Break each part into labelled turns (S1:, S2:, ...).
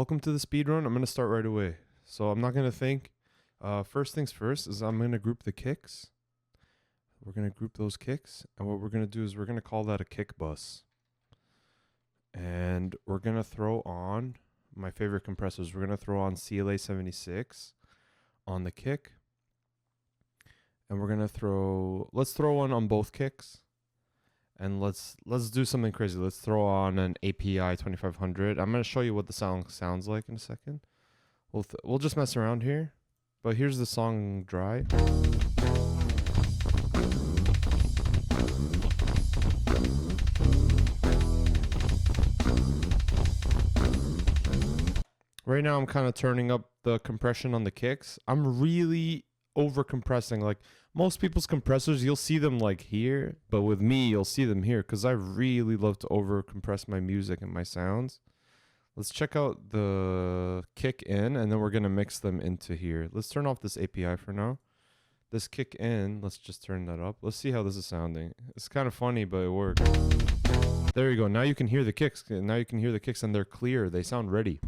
S1: welcome to the speedrun. I'm going to start right away. So I'm not going to think. First things first is I'm going to group the kicks. We're going to group those kicks. And what we're going to do is we're going to call that a kick bus. And we're going to throw on my favorite compressors. We're going to throw on CLA 76 on the kick. And we're going to let's throw one on both kicks. And let's do something crazy. Let's throw on an API 2500. I'm going to show you what the song sounds like in a second. We'll just mess around here. But here's the song dry. Right now I'm kind of turning up the compression on the kicks. I'm really over compressing. Like most people's compressors, you'll see them like here, but with me you'll see them here because I really love to over compress my music and my sounds. Let's check out the kick in, and then we're gonna mix them into here. Let's turn off this API for now. This kick in, let's just turn that up. Let's see how this is sounding. It's kind of funny, but it works. There you go. Now you can hear the kicks. Now you can hear the kicks, and they're clear. They sound ready.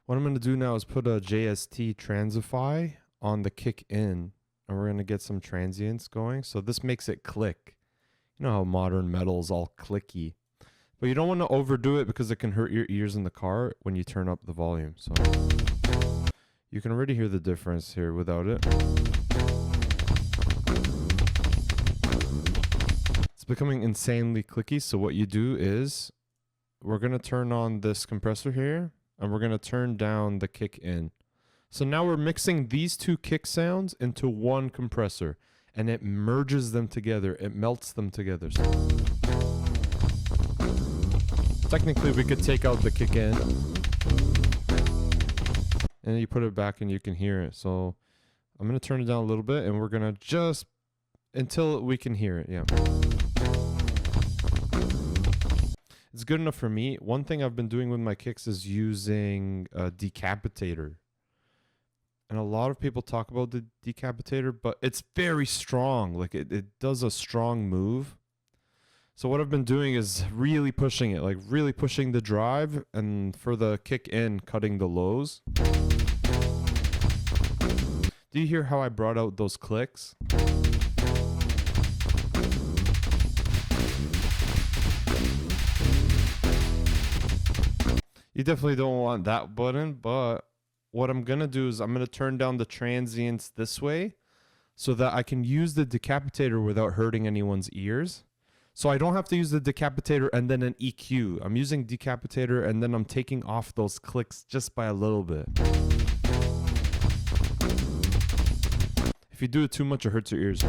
S1: What I'm going to do now is put a JST transify on the kick in, and we're going to get some transients going. So this makes it click. You know how modern metal is all clicky. But you don't want to overdo it because it can hurt your ears in the car when you turn up the volume. So you can already hear the difference here without it. It's becoming insanely clicky. So what you do is we're going to turn on this compressor here. And we're going to turn down the kick in. So now we're mixing these two kick sounds into one compressor. And it merges them together. It melts them together. So technically, we could take out the kick in. And you put it back and you can hear it. So I'm going to turn it down a little bit. And we're going to just... until we can hear it. Yeah. It's good enough for me. One thing I've been doing with my kicks is using a decapitator. And a lot of people talk about the decapitator, but it's very strong. Like it does a strong move. So what I've been doing is really pushing it, like really pushing the drive, and for the kick in, cutting the lows. Do you hear how I brought out those clicks? You definitely don't want that button, but what I'm going to do is I'm going to turn down the transients this way so that I can use the decapitator without hurting anyone's ears. So I don't have to use the decapitator and then an EQ. I'm using decapitator and then I'm taking off those clicks just by a little bit. If you do it too much, it hurts your ears.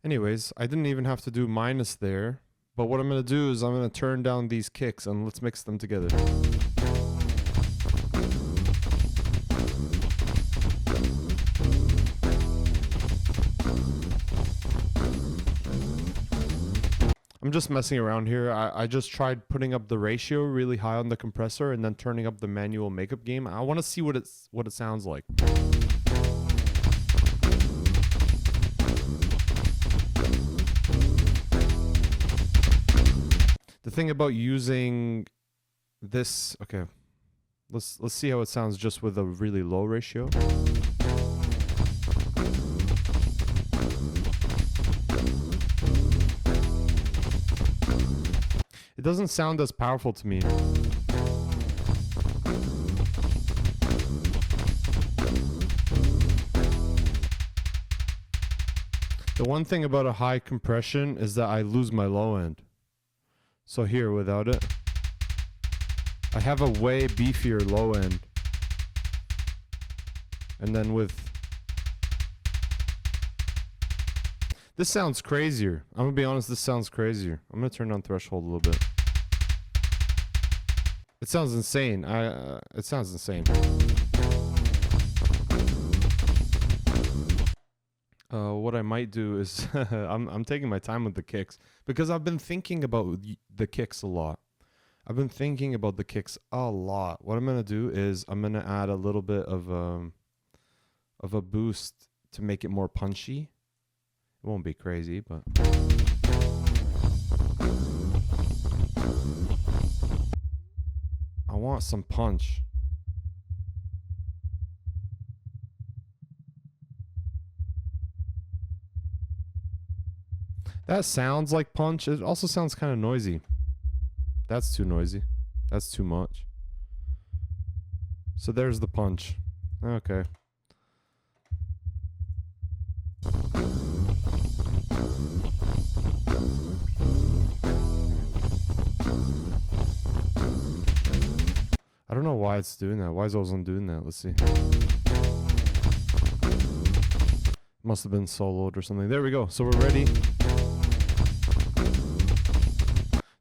S1: Anyways, I didn't even have to do minus there, but what I'm going to do is I'm going to turn down these kicks and let's mix them together. I'm just messing around here. I just tried putting up the ratio really high on the compressor and then turning up the manual makeup game. I want to see what it sounds like. The thing about using this, okay, let's see how it sounds just with a really low ratio. It doesn't sound as powerful to me. The one thing about a high compression is that I lose my low end. So here, without it, I have a way beefier low end. And then with... this sounds crazier. I'm going to be honest, this sounds crazier. I'm going to turn down threshold a little bit. It sounds insane. It sounds insane. What I might do is I'm taking my time with the kicks because I've been thinking about the kicks a lot. I've been thinking about the kicks a lot. What I'm gonna do is I'm gonna add a little bit of a boost to make it more punchy. It won't be crazy, but I want some punch. That sounds like punch. It also sounds kind of noisy. That's too noisy. That's too much. So there's the punch. Okay. I don't know why it's doing that. Why is Ozone doing that? Let's see. Must have been soloed or something. There we go. So we're ready.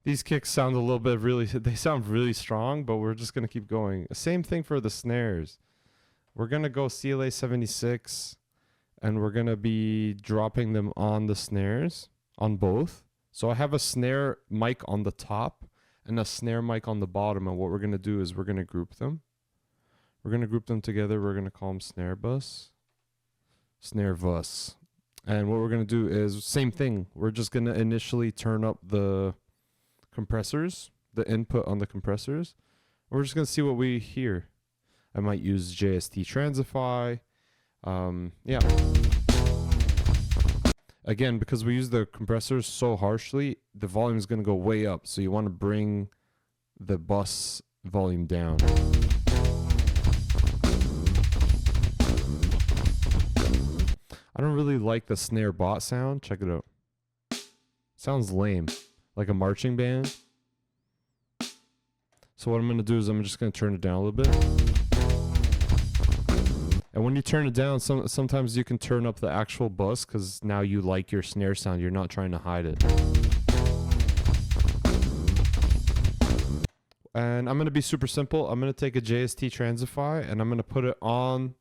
S1: These kicks sound a little bit they sound really strong, but we're just going to keep going. Same thing for the snares. We're going to go CLA 76 and we're going to be dropping them on the snares, on both. So I have a snare mic on the top and a snare mic on the bottom. And what we're going to do is we're going to group them. We're going to group them together. We're going to call them snare bus, snare bus. And what we're going to do is same thing. We're just going to initially turn up the compressors, the input on the compressors. We're just going to see what we hear. I might use JST Transify. Yeah. Again, because we use the compressors so harshly, the volume is going to go way up. So you want to bring the bus volume down. I don't really like the snare bot sound. Check it out. Sounds lame. Like a marching band. So what I'm going to do is I'm just going to turn it down a little bit. And when you turn it down, sometimes you can turn up the actual bus because now you like your snare sound. You're not trying to hide it. And I'm going to be super simple. I'm going to take a JST Transify and I'm going to put it on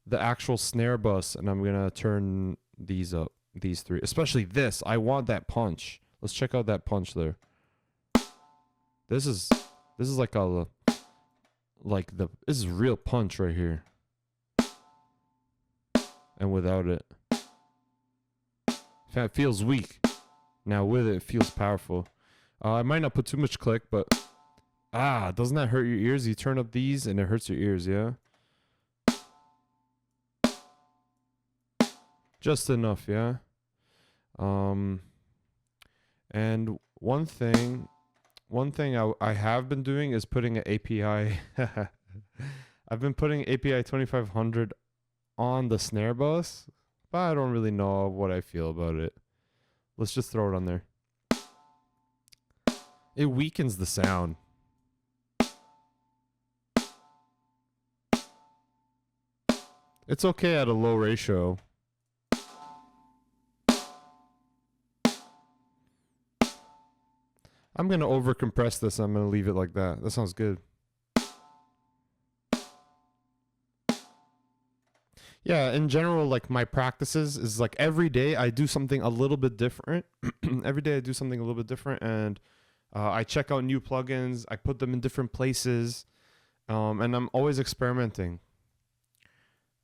S1: the actual snare bus. And I'm going to turn these up, these three. Especially this. I want that punch. Let's check out that punch there. This is like this is real punch right here. And without it, it feels weak. Now with it, it feels powerful. I might not put too much click, but doesn't that hurt your ears? You turn up these and it hurts your ears, yeah? Just enough, yeah? And one thing I have been doing is putting an API. I've been putting API 2500 on the snare bus, but I don't really know what I feel about it. Let's just throw it on there. It weakens the sound. It's okay at a low ratio. I'm going to over compress this. I'm going to leave it like that. That sounds good. Yeah, in general, like my practices is like every day I do something a little bit different. Every day I do something a little bit different and I check out new plugins. I put them in different places and I'm always experimenting.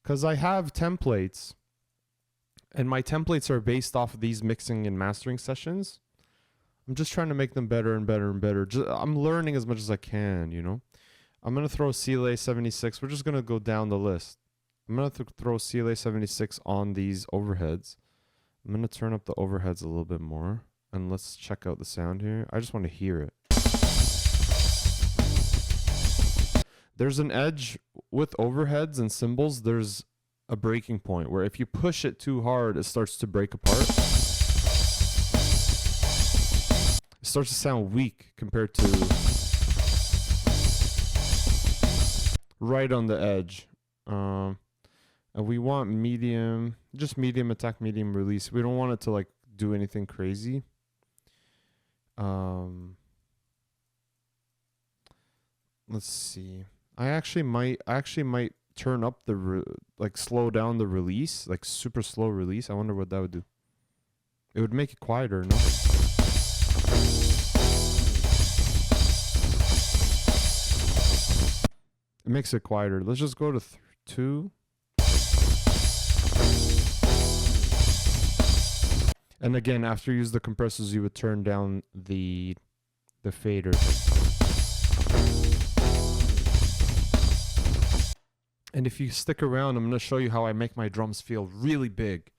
S1: Because I have templates and my templates are based off of these mixing and mastering sessions. I'm just trying to make them better and better and better. I'm learning as much as I can, you know. I'm going to throw CLA 76. We're just going to go down the list. I'm going to throw CLA 76 on these overheads. I'm going to turn up the overheads a little bit more. And let's check out the sound here. I just want to hear it. There's an edge with overheads and cymbals. There's a breaking point where if you push it too hard, it starts to break apart. It starts to sound weak compared to right on the edge. And we want medium, just medium attack, medium release. We don't want it to like do anything crazy. Let's see. I actually might turn up the like slow down the release, like super slow release. I wonder what that would do. It would make it quieter, no? It makes it quieter. Let's just go to 2. And again, after you use the compressors, you would turn down the fader. And if you stick around, I'm going to show you how I make my drums feel really big.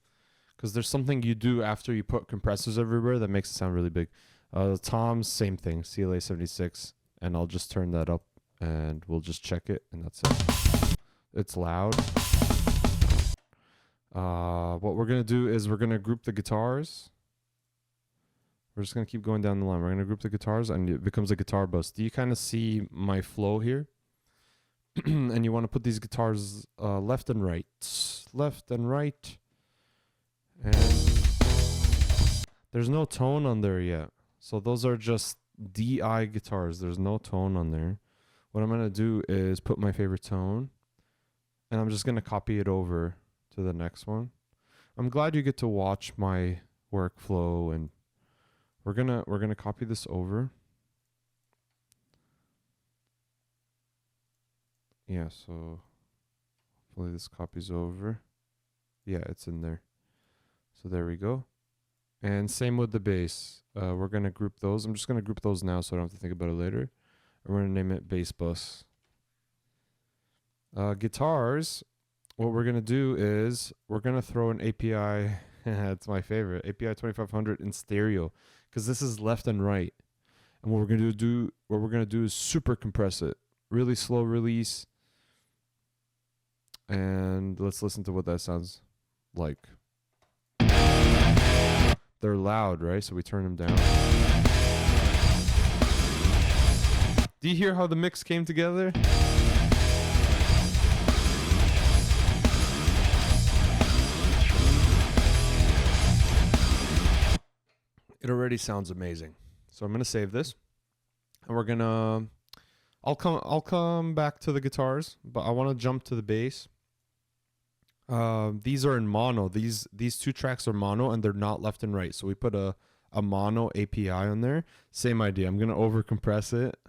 S1: Because there's something you do after you put compressors everywhere that makes it sound really big. The toms, same thing, CLA 76. And I'll just turn that up and we'll just check it, and that's it. It's loud. What we're going to do is we're going to group the guitars. We're just going to keep going down the line. We're going to group the guitars and it becomes a guitar bus. Do you kind of see my flow here? And you want to put these guitars left and right. Left and right. And there's no tone on there yet. So those are just DI guitars. There's no tone on there. What I'm going to do is put my favorite tone. And I'm just going to copy it over to the next one. I'm glad you get to watch my workflow, and we're gonna copy this over. Yeah, so hopefully this copies over. Yeah, it's in there. So there we go. And same with the bass. We're gonna group those. I'm just gonna group those now so I don't have to think about it later. And we're gonna name it bass bus. Guitars. What we're going to do is we're going to throw an API, it's my favorite, API 2500 in stereo, because this is left and right. And what we're going to do is super compress it, really slow release. And let's listen to what that sounds like. They're loud, right? So we turn them down. Do you hear how the mix came together? It already sounds amazing. So I'm gonna save this, and we're gonna. I'll come back to the guitars, but I want to jump to the bass. These are in mono. These 2 tracks are mono, and they're not left and right. So we put a mono API on there. Same idea. I'm gonna over compress it.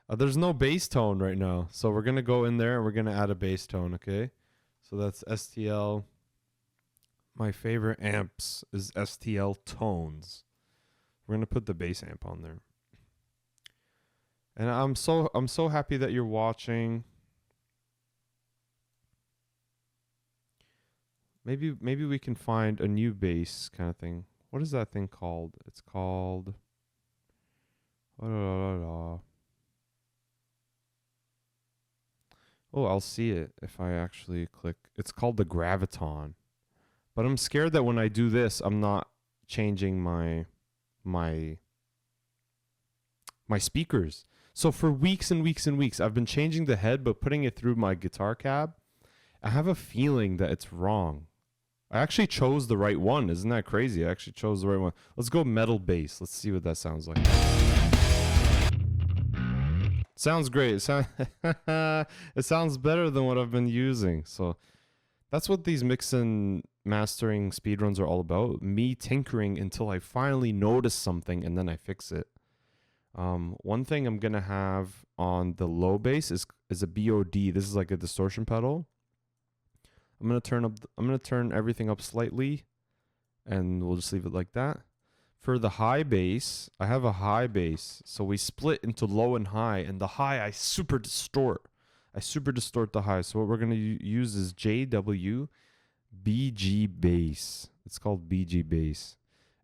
S1: There's no bass tone right now, so we're gonna go in there and we're gonna add a bass tone. Okay, so that's STL. My favorite amps is STL Tones. We're gonna put the bass amp on there. And I'm so happy that you're watching. Maybe we can find a new bass kind of thing. What is that thing called? It's called Oh, I'll see it if I actually click. It's called the Graviton. But I'm scared that when I do this, I'm not changing my speakers. So for weeks and weeks and weeks, I've been changing the head, but putting it through my guitar cab. I have a feeling that it's wrong. I actually chose the right one. Isn't that crazy? I actually chose the right one. Let's go metal bass. Let's see what that sounds like. Sounds great. It sounds better than what I've been using. So that's what these mix and mastering speedruns are all about. Me tinkering until I finally notice something and then I fix it. One thing I'm gonna have on the low bass is a BOD. This is like a distortion pedal. I'm gonna turn everything up slightly, and we'll just leave it like that. For the high bass, I have a high bass, so we split into low and high, and the high I super distort. The high. So what we're gonna use is JW BG bass. It's called BG bass,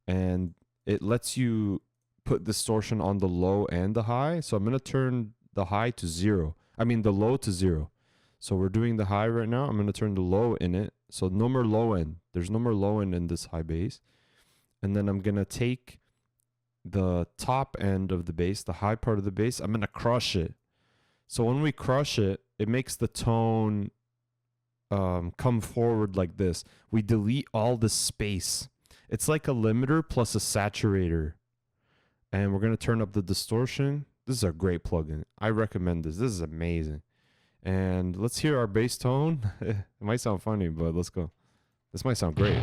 S1: and it lets you put distortion on the low and the high. So I'm gonna turn the high to 0. I mean the low to 0. So we're doing the high right now. I'm gonna turn the low in it. So no more low end. There's no more low end in this high bass. And then I'm gonna take the top end of the bass, the high part of the bass. I'm gonna crush it. So when we crush it, it makes the tone come forward like this. We delete all the space. It's like a limiter plus a saturator. And we're going to turn up the distortion. This is a great plugin. I recommend this. This is amazing. And let's hear our bass tone. It might sound funny, but let's go. This might sound great.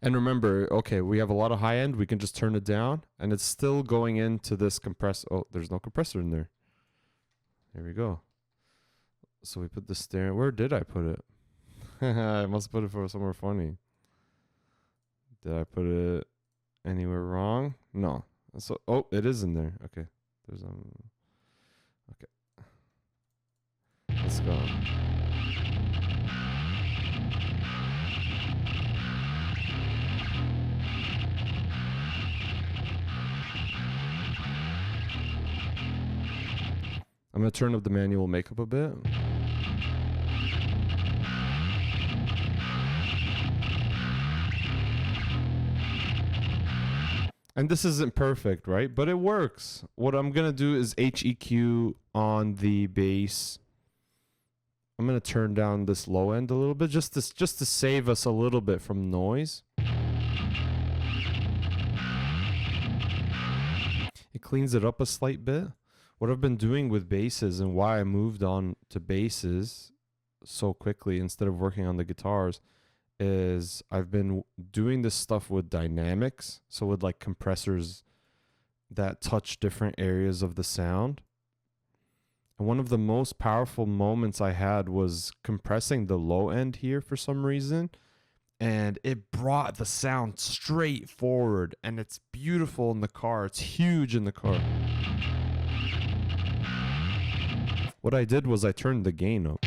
S1: And remember, okay, we have a lot of high end. We can just turn it down, and it's still going into this compressor. Oh, there's no compressor in there. There we go. So we put the steering. Where did I put it? I must put it for somewhere funny. Did I put it anywhere wrong? No. So, oh, it is in there. Okay. There's okay. Let's go. I'm going to turn up the manual makeup a bit. And this isn't perfect, right? But it works. What I'm going to do is HEQ on the bass. I'm going to turn down this low end a little bit just to save us a little bit from noise. It cleans it up a slight bit. What I've been doing with basses and why I moved on to basses so quickly instead of working on the guitars is I've been doing this stuff with dynamics. So with like compressors that touch different areas of the sound. And one of the most powerful moments I had was compressing the low end here for some reason. And it brought the sound straight forward. And it's beautiful in the car. It's huge in the car. What I did was I turned the gain up.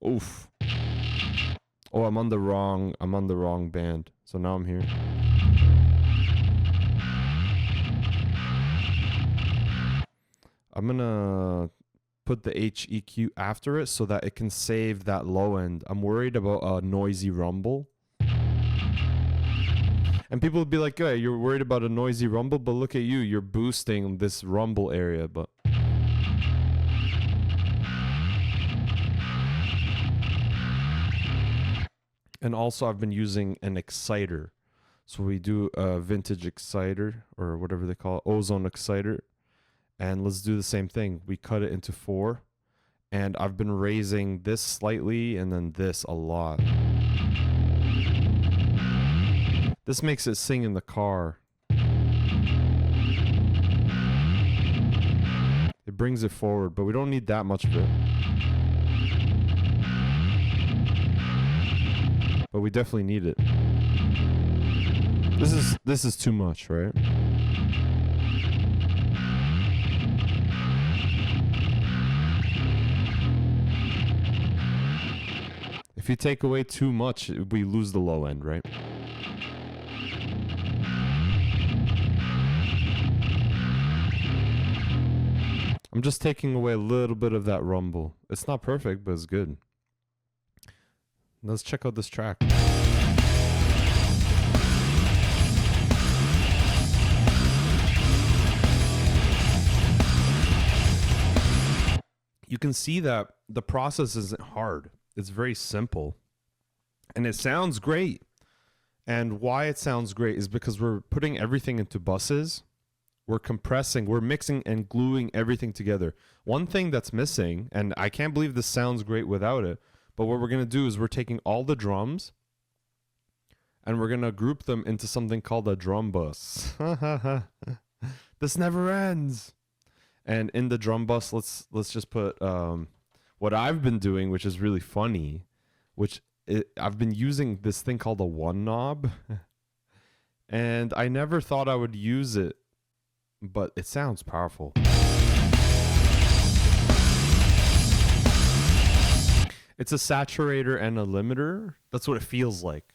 S1: Oof. Oh, I'm on the wrong band. So now I'm here. I'm gonna put the HEQ after it so that it can save that low end. I'm worried about a noisy rumble. And people would be like, yeah, you're worried about a noisy rumble, but look at you, you're boosting this rumble area, but and also I've been using an exciter. So we do a vintage exciter or whatever they call it, ozone exciter. And let's do the same thing. We cut it into 4. And I've been raising this slightly and then this a lot. This makes it sing in the car. It brings it forward, but we don't need that much of it. But we definitely need it. This is too much, right? If you take away too much, we lose the low end, right? I'm just taking away a little bit of that rumble. It's not perfect, but it's good. Let's check out this track. You can see that the process isn't hard. It's very simple. And it sounds great. And why it sounds great is because we're putting everything into buses. We're compressing, we're mixing and gluing everything together. One thing that's missing, and I can't believe this sounds great without it, but what we're going to do is we're taking all the drums and we're going to group them into something called a drum bus. This never ends. And in the drum bus, let's just put what I've been doing, which is really funny, I've been using this thing called a one knob. And I never thought I would use it, but it sounds powerful. It's a saturator and a limiter. That's what it feels like.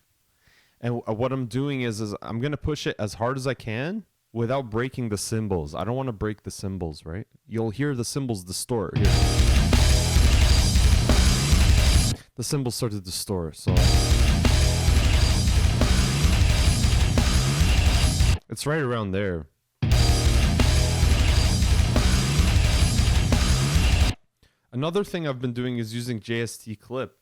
S1: And what I'm doing is I'm going to push it as hard as I can without breaking the cymbals. I don't want to break the cymbals, right? You'll hear the cymbals distort. Here. The cymbals start to distort, so it's right around there. Another thing I've been doing is using JST Clipper.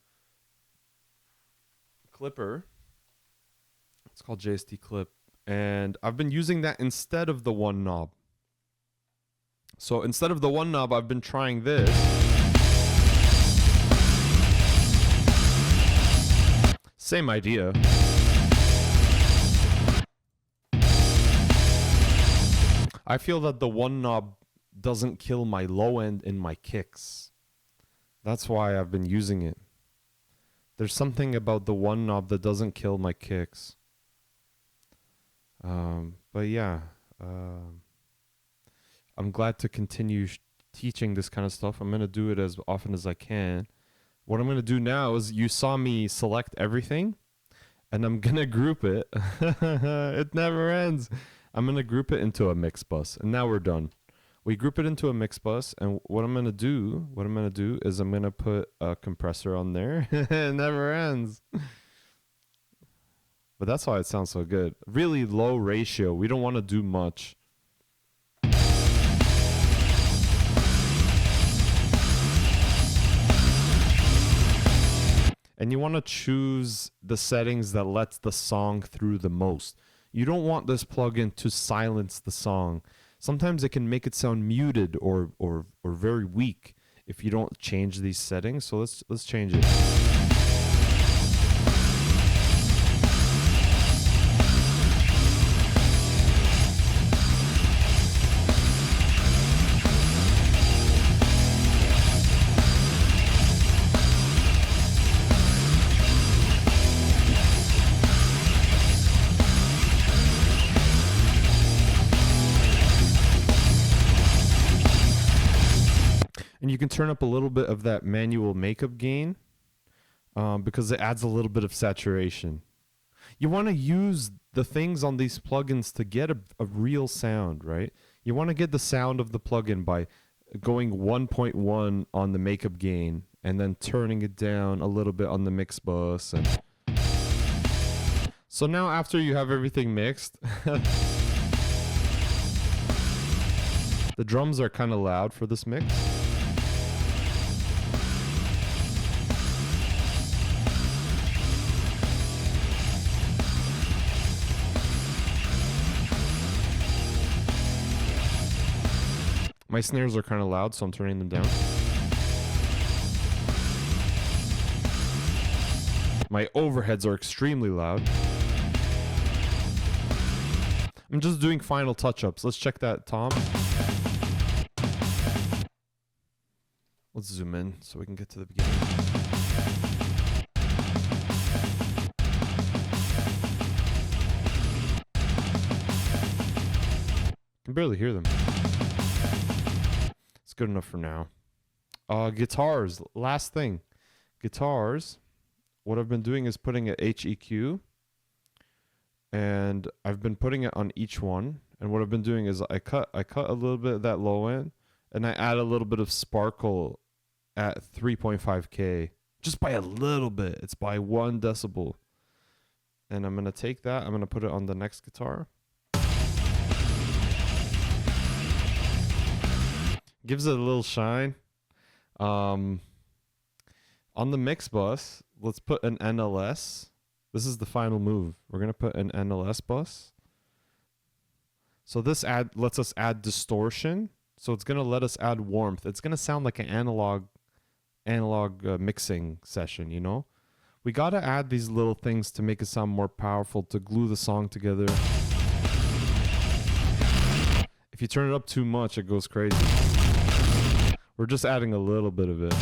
S1: It's called JST Clip. And I've been using that instead of the one knob. So instead of the one knob, I've been trying this. Same idea. I feel that the one knob doesn't kill my low end in my kicks. That's why I've been using it. There's something about the one knob that doesn't kill my kicks. But yeah, I'm glad to continue teaching this kind of stuff. I'm going to do it as often as I can. What I'm going to do now is, you saw me select everything, and I'm going to group it. It never ends. I'm going to group it into a mix bus, and now we're done. We group it into a mix bus, and what I'm going to do is I'm going to put a compressor on there. It never ends. But that's why it sounds so good. Really low ratio. We don't want to do much. And you want to choose the settings that lets the song through the most. You don't want this plugin to silence the song. Sometimes it can make it sound muted or very weak if you don't change these settings. So let's change it. And you can turn up a little bit of that manual makeup gain because it adds a little bit of saturation. You want to use the things on these plugins to get a real sound, right? You want to get the sound of the plugin by going 1.1 on the makeup gain and then turning it down a little bit on the mix bus. And so now after you have everything mixed, the drums are kind of loud for this mix. My snares are kind of loud, so I'm turning them down. My overheads are extremely loud. I'm just doing final touch-ups. Let's check that, Tom. Let's zoom in so we can get to the beginning. I can barely hear them. It's good enough for now. Guitars, last thing. Guitars, what I've been doing is putting a HEQ, and I've been putting it on each one. And what I've been doing is I cut a little bit of that low end, and I add a little bit of sparkle at 3.5K, just by a little bit. It's by 1 decibel. And I'm gonna take that, I'm gonna put it on the next guitar. Gives it a little shine. On the mix bus, let's put an NLS. This is the final move. We're going to put an NLS bus. So this lets us add distortion. So it's going to let us add warmth. It's going to sound like an analog mixing session, you know? We got to add these little things to make it sound more powerful, to glue the song together. If you turn it up too much, it goes crazy. We're just adding a little bit of it.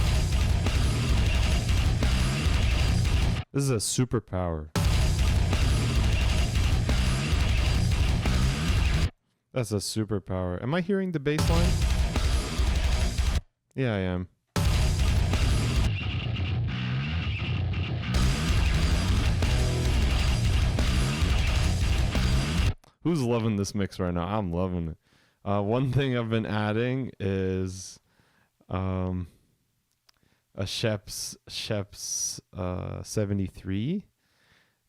S1: This is a superpower. That's a superpower. Am I hearing the bass line? Yeah, I am. Who's loving this mix right now? I'm loving it. One thing I've been adding is a Sheps 73,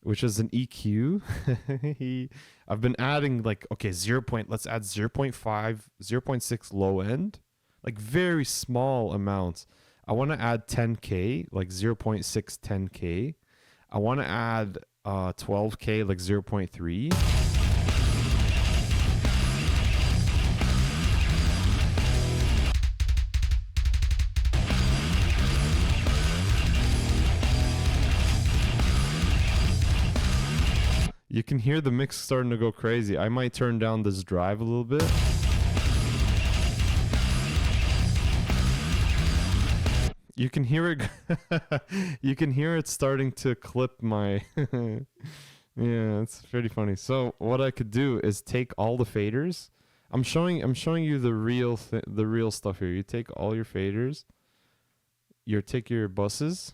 S1: which is an EQ. I've been adding like, okay, let's add 0.5, 0.6 low end, like very small amounts. I want to add 10K, like 0.6 10K. I want to add 12K, like 0.3. You can hear the mix starting to go crazy. I might turn down this drive a little bit. You can hear it. You can hear it starting to clip my. Yeah, it's pretty funny. So what I could do is take all the faders. I'm showing you the real stuff here. You take all your faders. You take your buses.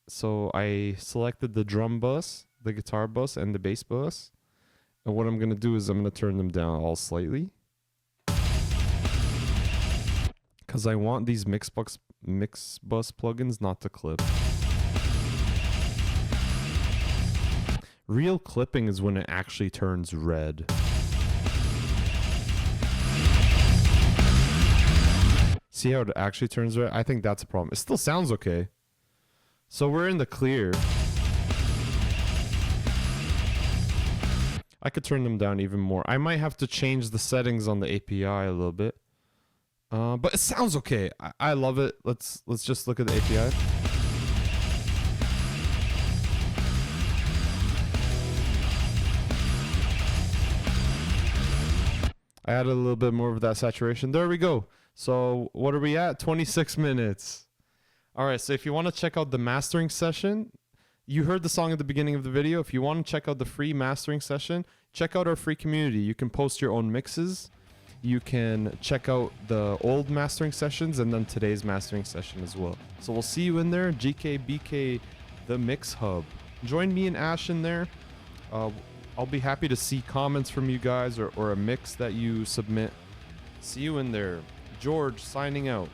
S1: So I selected the drum bus, the guitar bus, and the bass bus. And what I'm gonna do is I'm gonna turn them down all slightly. Cause I want these mix bus plugins not to clip. Real clipping is when it actually turns red. See how it actually turns red? I think that's a problem. It still sounds okay. So we're in the clear. I could turn them down even more. I might have to change the settings on the API a little bit. But it sounds okay. I love it. Let's just look at the API. I added a little bit more of that saturation. There we go. So what are we at? 26 minutes. All right. So if you want to check out the mastering session, you heard the song at the beginning of the video. If you want to check out the free mastering session, check out our free community. You can post your own mixes. You can check out the old mastering sessions and then today's mastering session as well. So we'll see you in there. GKBK, the Mix Hub. Join me and Ash in there. I'll be happy to see comments from you guys or a mix that you submit. See you in there. George signing out.